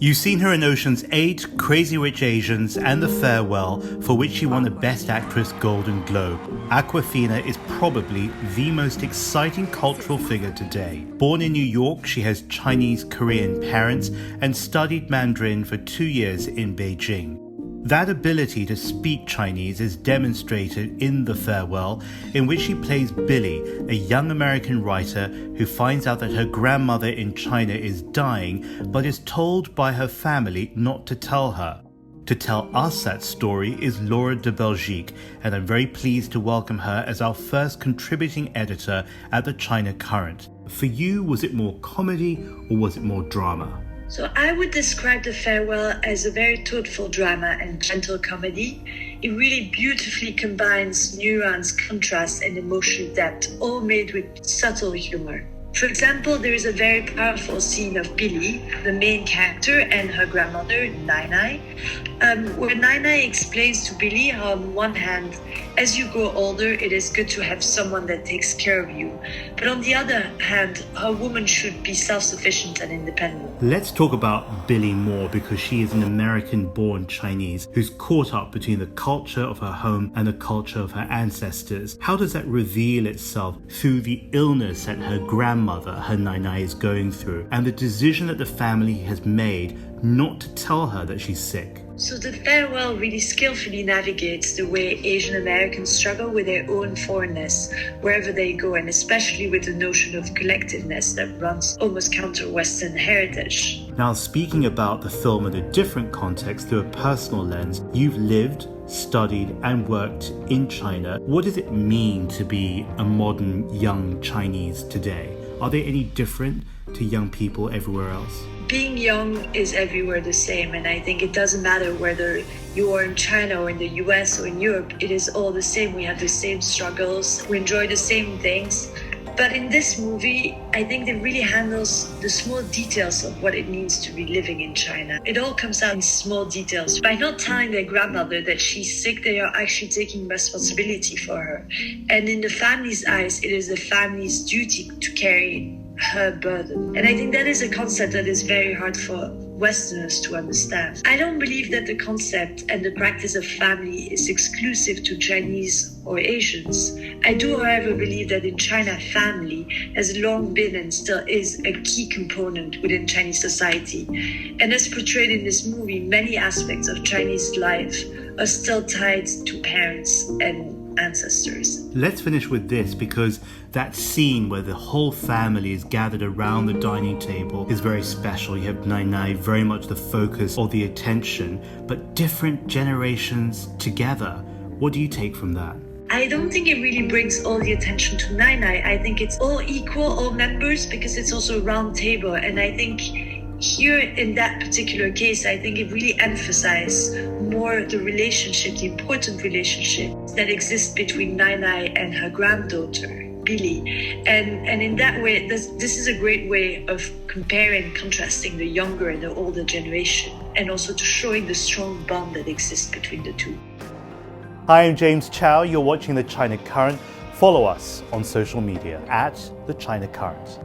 You've seen her in Ocean's 8, Crazy Rich Asians, and The Farewell, for which she won the Best Actress Golden Globe. Awkwafina is probably the most exciting cultural figure today. Born in New York, she has Chinese-Korean parents and studied Mandarin for 2 years in Beijing. That ability to speak Chinese is demonstrated in The Farewell, in which she plays Billy, a young American writer who finds out that her grandmother in China is dying, but is told by her family not to tell her. To tell us that story is Laura de Belgique, and I'm very pleased to welcome her as our first contributing editor at the China Current. For you, was it more comedy or was it more drama? So I would describe The Farewell as a very thoughtful drama and gentle comedy. It really beautifully combines nuance, contrast, and emotional depth, all made with subtle humor. For example, there is a very powerful scene of Billy, the main character, and her grandmother, Nai, where Nai explains to Billy how, on one hand, as you grow older, it is good to have someone that takes care of you. But on the other hand, a woman should be self-sufficient and independent. Let's talk about Billy more, because she is an American-born Chinese who's caught up between the culture of her home and the culture of her ancestors. How does that reveal itself through the illness that her grandmother, her Nai, is going through, and the decision that the family has made not to tell her that she's sick? So The Farewell really skillfully navigates the way Asian Americans struggle with their own foreignness wherever they go, and especially with the notion of collectiveness that runs almost counter Western heritage. Now, speaking about the film in a different context through a personal lens, you've lived, studied and worked in China. What does it mean to be a modern young Chinese today? Are they any different to young people everywhere else? Being young is everywhere the same, and I think it doesn't matter whether you are in China or in the US or in Europe, it is all the same. We have the same struggles, we enjoy the same things. But in this movie, I think it really handles the small details of what it means to be living in China. It all comes out in small details. By not telling their grandmother that she's sick, they are actually taking responsibility for her. And in the family's eyes, it is the family's duty to carry her burden. And I think that is a concept that is very hard for Westerners to understand. I don't believe that the concept and the practice of family is exclusive to Chinese or Asians. I do, however, believe that in China, family has long been and still is a key component within Chinese society. And as portrayed in this movie, many aspects of Chinese life are still tied to parents and ancestors. Let's finish with this, because that scene where the whole family is gathered around the dining table is very special. You have Nai very much the focus or the attention, but different generations together. What do you take from that? I don't think it really brings all the attention to Nai. I think it's all equal, all members, because it's also a round table. And I think here in that particular case, I think it really emphasizes more the relationship, the important relationship that exists between Nai and her granddaughter, Billy. And in that way, this is a great way of comparing, contrasting the younger and the older generation, and also to showing the strong bond that exists between the two. Hi, I'm James Chau. You're watching The China Current. Follow us on social media at The China Current.